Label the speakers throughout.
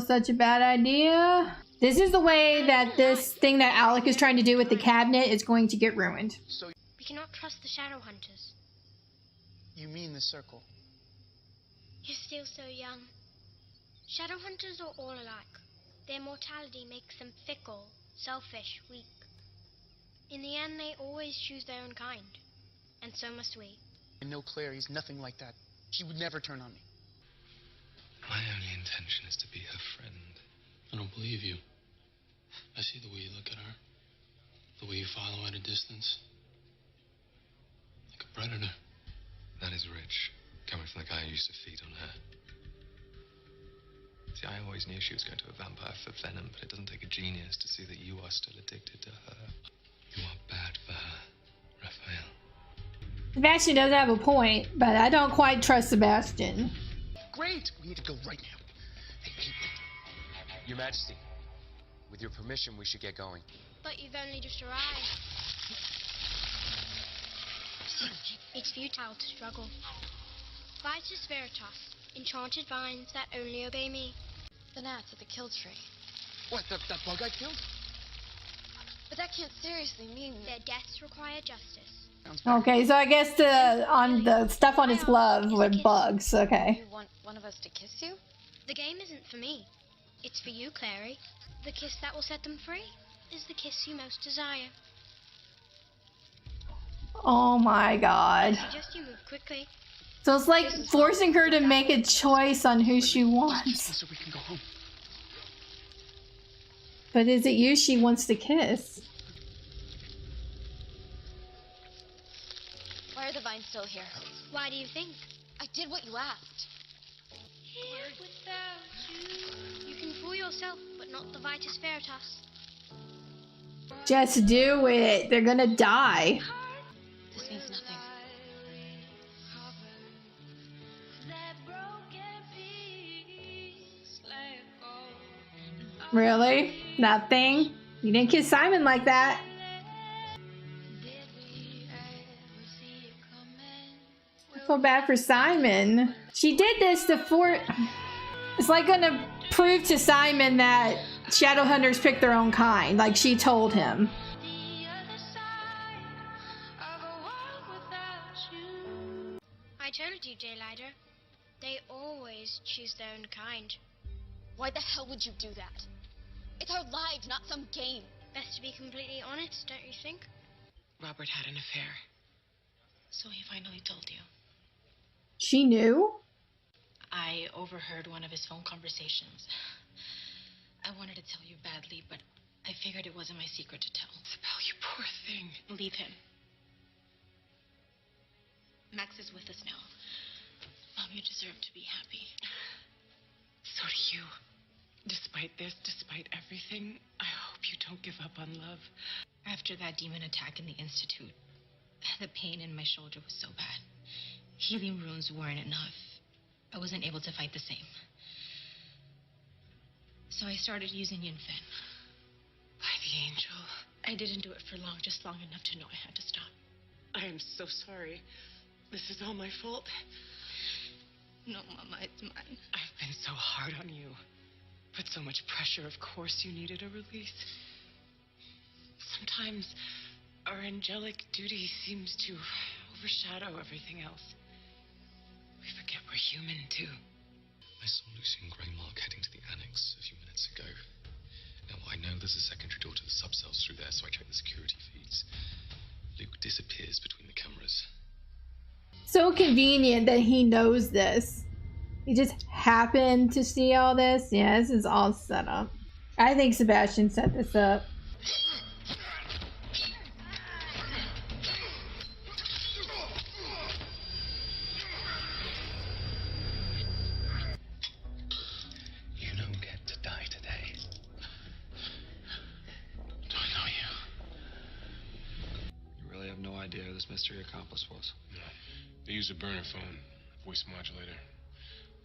Speaker 1: was such a bad idea. This is the way that this thing that Alec is trying to do with the cabinet is going to get ruined.
Speaker 2: So
Speaker 3: We cannot trust the Shadowhunters.
Speaker 2: you mean the circle?
Speaker 3: You're still so young. Shadowhunters are all alike. Their mortality makes them fickle, selfish, weak. In the end, they always choose their own kind. And so must we.
Speaker 2: I know Clary's nothing like that. She would never turn on me.
Speaker 4: My only intention is to be her friend.
Speaker 5: I don't believe you. I see the way you look at her. The way you follow at a distance. Like a predator.
Speaker 4: That is rich, coming from the guy who used to feed on her. See, I always knew she was going to a vampire for venom, but it doesn't take a genius to see that you are still addicted to her. You are bad for her, Raphael.
Speaker 1: Sebastian does have a point, but I don't quite trust Sebastian.
Speaker 2: Great! We need to go right now. Hey,
Speaker 6: Your Majesty, with your permission, we should get going.
Speaker 3: But you've only just arrived. It's futile to struggle. Vitus Veritas, enchanted vines that only obey me.
Speaker 7: The gnats at the kill tree.
Speaker 2: what, that bug I killed?
Speaker 7: But that can't seriously mean
Speaker 3: Their deaths require justice.
Speaker 2: Sounds bad.
Speaker 1: Okay, so I guess the stuff on his glove were bugs. Okay.
Speaker 7: you want one of us to kiss you?
Speaker 3: The game isn't for me. It's for you, Clary. The kiss that will set them free is the kiss you most desire.
Speaker 1: Oh my
Speaker 3: I
Speaker 1: god.
Speaker 3: suggest you move quickly.
Speaker 1: So it's like forcing her to make a choice on who she wants.
Speaker 2: So we can go home.
Speaker 1: But is it you she wants to kiss?
Speaker 7: Why are the vines still here?
Speaker 3: Why do you think?
Speaker 7: I did what you asked.
Speaker 3: Here without you. You can fool yourself, but not the Vitus Veritas.
Speaker 1: Just do it. They're gonna die.
Speaker 7: This means nothing.
Speaker 1: Really? Nothing? You didn't kiss Simon like that. I feel bad for Simon. She did this to It's like gonna prove to Simon that Shadowhunters pick their own kind, like she told him.
Speaker 3: I told you, J-Lider. They always choose their own kind.
Speaker 7: Why the hell would you do that? It's our lives, not some game.
Speaker 3: Best to be completely honest, don't you think?
Speaker 8: Robert had an affair. So he finally told you.
Speaker 1: She knew?
Speaker 8: I overheard one of his phone conversations. I wanted to tell you badly, but I figured it wasn't my secret to tell.
Speaker 9: Isabel, you poor thing.
Speaker 8: Leave him. Max is with us now. Mom, you deserve to be happy.
Speaker 9: So do you. Despite this, despite everything, I hope you don't give up on love.
Speaker 8: After that demon attack in the Institute, the pain in my shoulder was so bad. Healing runes weren't enough. I wasn't able to fight the same. So I started using Yunfen.
Speaker 9: By the angel.
Speaker 8: I didn't do it for long, just long enough to know I had to stop.
Speaker 9: I am so sorry. This is all my fault.
Speaker 8: No, Mama, it's mine.
Speaker 9: I've been so hard on you. Put so much pressure, of course you needed a release. Sometimes our angelic duty seems to overshadow everything else. We forget we're human, too.
Speaker 4: I saw Lucy and Greymark heading to the annex a few minutes ago. Now, I know there's a secondary door to the subcells through there, so I checked the security feeds. Luke disappears between the cameras.
Speaker 1: So convenient that he knows this. He just happened to see all this. Yeah, this is all set up. I think Sebastian set this up.
Speaker 4: You don't get to die today.
Speaker 5: Do I know you?
Speaker 4: You really have no idea who this mystery accomplice was?
Speaker 5: No. They use a burner phone, voice modulator.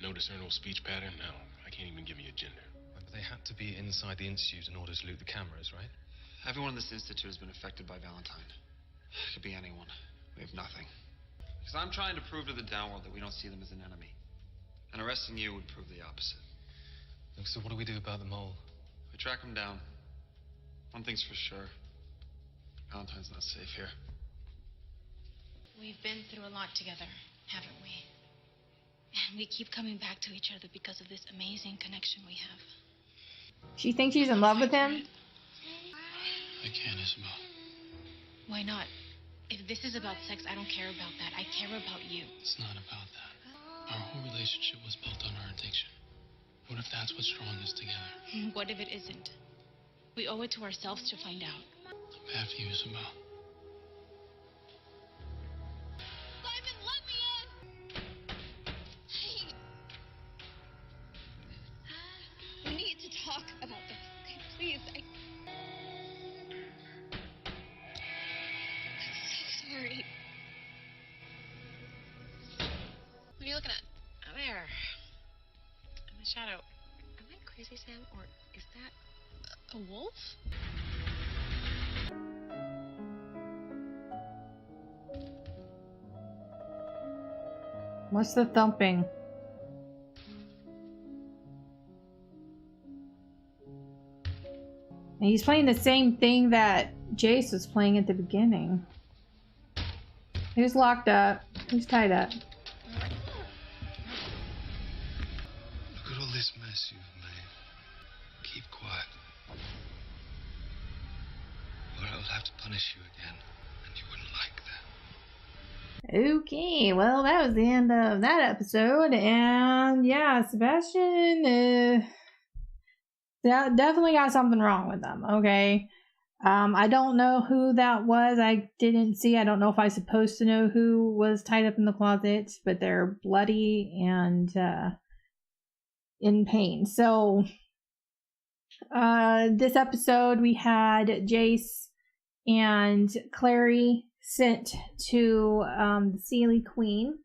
Speaker 5: No discernible speech pattern? No. I can't even give you a gender.
Speaker 4: But they had to be inside the Institute in order to loot the cameras, right?
Speaker 10: Everyone in this institute has been affected by Valentine. It could be anyone. We have nothing. Because I'm trying to prove to the Downworld that we don't see them as an enemy. And arresting you would prove the opposite.
Speaker 4: So what do we do about the mole?
Speaker 10: We track him down. One thing's for sure. Valentine's not safe here.
Speaker 8: We've been through a lot together, haven't we? And we keep coming back to each other because of this amazing connection we have.
Speaker 1: She thinks she's in love with him?
Speaker 5: I can't, Isabel.
Speaker 8: Why not? If this is about sex, I don't care about that. I care about you.
Speaker 5: It's not about that. Our whole relationship was built on our addiction. What if that's what's drawing us together?
Speaker 8: What if it isn't? We owe it to ourselves to find out.
Speaker 5: I'm bad for you, Isabel.
Speaker 7: Simon, let me in! Hey! We need to talk about this, okay? Please, I'm so sorry. What are you looking at?
Speaker 8: There. In the shadow. Am I crazy, Sam? Or is that a wolf?
Speaker 1: What's the thumping? And he's playing the same thing that Jace was playing at the beginning. Who's locked up? Who's tied up?
Speaker 5: Look at all this mess you've made. Keep quiet. Or I will have to punish you again, and you wouldn't like that.
Speaker 1: Okay, well, that was the end of that episode. And yeah, Sebastian definitely got something wrong with them, okay? I don't know who that was. I didn't see. I don't know if I'm supposed to know who was tied up in the closet, but they're bloody and in pain. So this episode we had Jace and Clary sent to the Seelie Queen.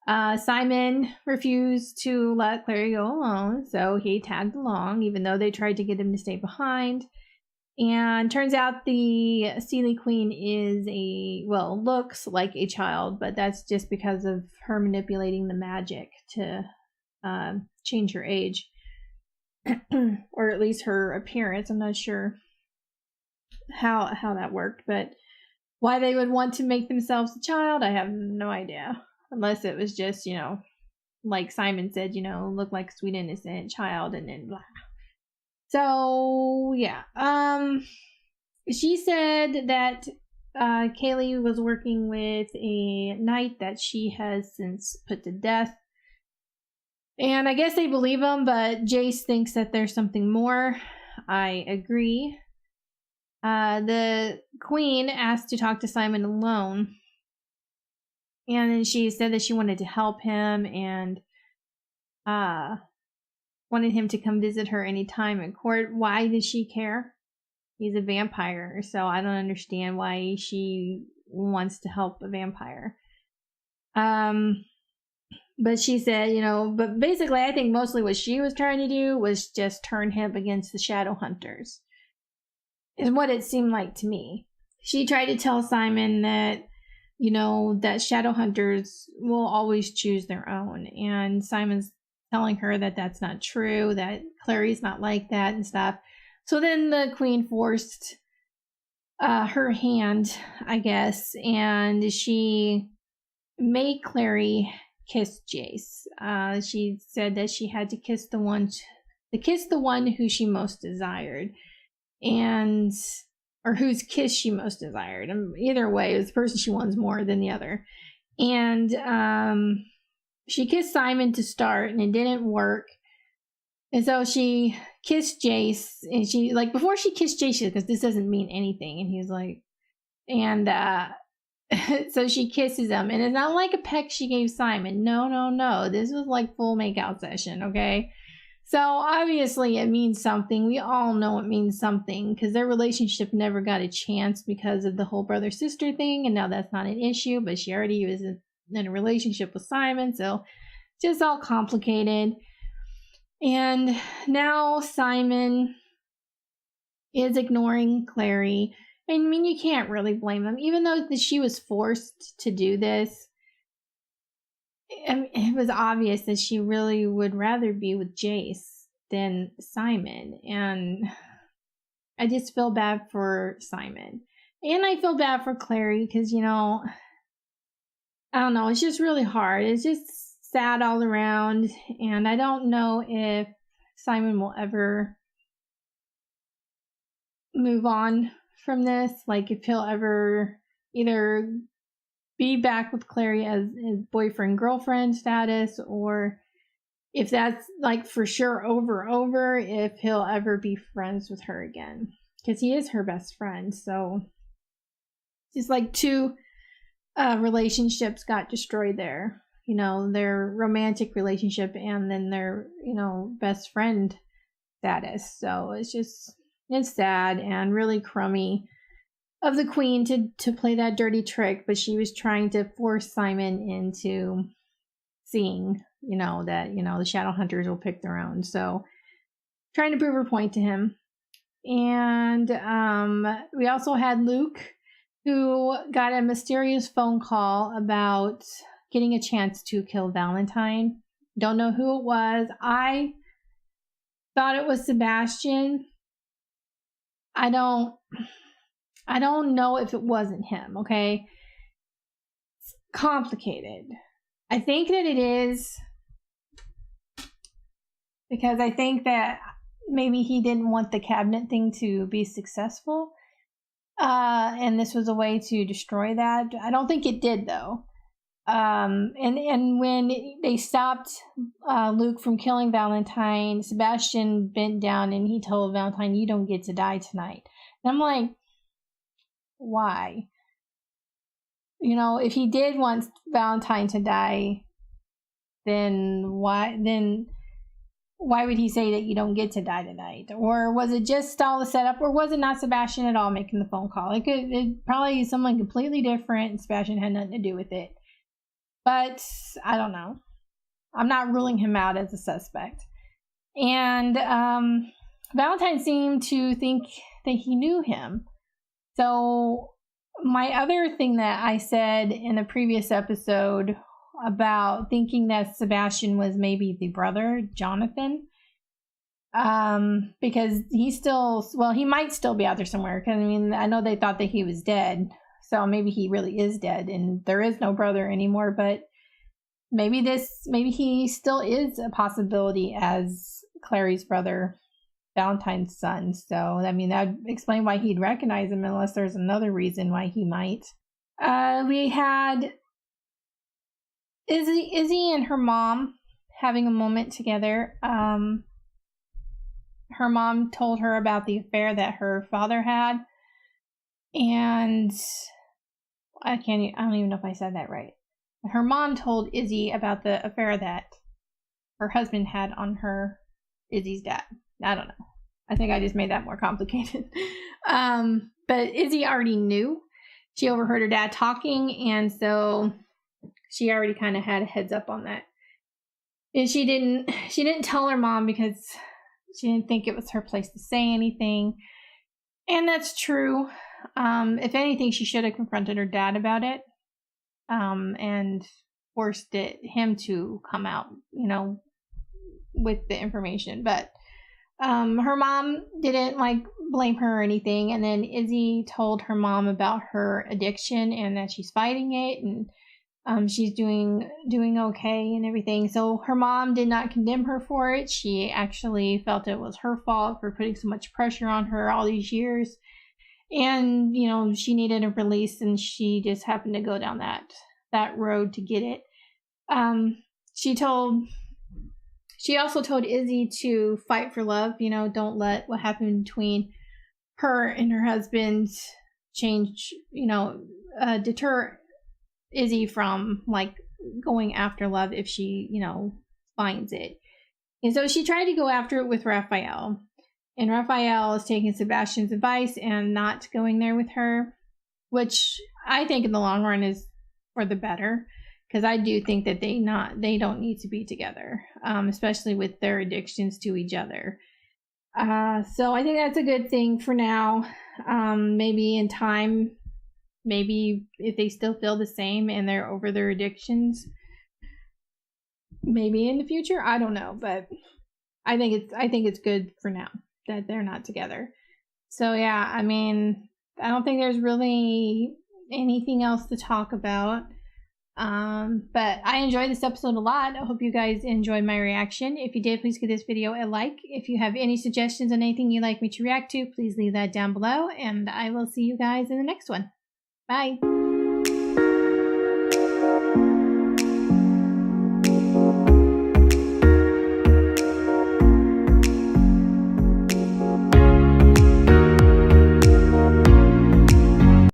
Speaker 1: Simon refused to let Clary go alone, so he tagged along, even though they tried to get him to stay behind. And turns out the Seelie Queen is looks like a child, but that's just because of her manipulating the magic to change her age. Or at least her appearance. I'm not sure how that worked, but why they would want to make themselves a child, I have no idea. Unless it was just, like Simon said, look like a sweet innocent child and then blah. So, yeah. She said that Kaylee was working with a knight that she has since put to death. And I guess they believe him, but Jace thinks that there's something more. I agree. The queen asked to talk to Simon alone. And then she said that she wanted to help him and wanted him to come visit her anytime in court. Why does she care? He's a vampire, so I don't understand why she wants to help a vampire. But she said, but basically I think mostly what she was trying to do was just turn him against the Shadowhunters. Is what it seemed like to me. She tried to tell Simon that, that Shadowhunters will always choose their own. And Simon's telling her that that's not true, that Clary's not like that and stuff. So then the queen forced her hand, I guess, and she made Clary kiss Jace. She said that she had to kiss the one who she most desired, or whose kiss she most desired. And either way, it was the person she wants more than the other. And she kissed Simon to start, and it didn't work. And so she kissed Jace, and she, before she kissed Jace, because this doesn't mean anything. And he was like, so she kisses him. And it's not like a peck she gave Simon. No. This was full makeout session, okay? So obviously it means something. We all know it means something, because their relationship never got a chance because of the whole brother-sister thing. And now that's not an issue, but she already was in a relationship with Simon, so just all complicated. And now Simon is ignoring Clary. I mean, you can't really blame him, even though she was forced to do this. It was obvious that she really would rather be with Jace. than Simon. And I just feel bad for Simon. And I feel bad for Clary because, you know, I don't know, it's just really hard. It's just sad all around. And I don't know if Simon will ever move on from this. Like, if he'll ever either be back with Clary as his boyfriend-girlfriend status, or if that's like for sure over, if he'll ever be friends with her again. Because he is her best friend. So it's like two relationships got destroyed there. You know, their romantic relationship and then their, you know, best friend status. So it's sad and really crummy of the Queen to play that dirty trick, but she was trying to force Simon into seeing, you know, that, you know, the Shadowhunters will pick their own. So trying to prove her point to him. And we also had Luke, who got a mysterious phone call about getting a chance to kill Valentine. Don't know who it was. I thought it was Sebastian. I don't know if it wasn't him, okay? It's complicated. I think that it is because I think that maybe he didn't want the cabinet thing to be successful. And this was a way to destroy that. I don't think it did, though. And when they stopped Luke from killing Valentine, Sebastian bent down and he told Valentine, "You don't get to die tonight." And I'm like, why? You know, if he did want Valentine to die, then why would he say that you don't get to die tonight? Or was it just all the setup? Or was it not Sebastian at all making the phone call? It probably is someone completely different, and Sebastian had nothing to do with it. But I don't know. I'm not ruling him out as a suspect. And Valentine seemed to think that he knew him. So my other thing that I said in a previous episode about thinking that Sebastian was maybe the brother, Jonathan, because he might still be out there somewhere. Because I mean, I know they thought that he was dead. So maybe he really is dead and there is no brother anymore, but maybe he still is a possibility as Clary's brother, Valentine's son. So, I mean, that would explain why he'd recognize him unless there's another reason why he might. We had Izzy and her mom having a moment together. Her mom told her about the affair that her father had. And I don't even know if I said that right. Her mom told Izzy about the affair that her husband had on Izzy's dad. I don't know. I think I just made that more complicated. But Izzy already knew. She overheard her dad talking, and so she already kind of had a heads up on that. And she didn't tell her mom because she didn't think it was her place to say anything. And that's true. If anything, she should have confronted her dad about it, and forced him to come out, you know, with the information. But her mom didn't blame her or anything. And then Izzy told her mom about her addiction and that she's fighting it, and she's doing okay and everything. So her mom did not condemn her for it. She actually felt it was her fault for putting so much pressure on her all these years. And, you know, she needed a release, and she just happened to go down that road to get it. She also told Izzy to fight for love. You know, don't let what happened between her and her husband change, you know, deter Izzy from, going after love if she, you know, finds it. And so she tried to go after it with Raphael. And Raphael is taking Sebastian's advice and not going there with her, which I think in the long run is for the better, because I do think that they don't need to be together, especially with their addictions to each other. So I think that's a good thing for now. Maybe in time, maybe if they still feel the same and they're over their addictions, maybe in the future, I don't know, but I think it's good for now that they're not together. So yeah, I mean, I don't think there's really anything else to talk about. But I enjoyed this episode a lot. I hope you guys enjoyed my reaction. If you did, please give this video a like. If you have any suggestions on anything you'd like me to react to, please leave that down below. And I will see you guys in the next one. Bye.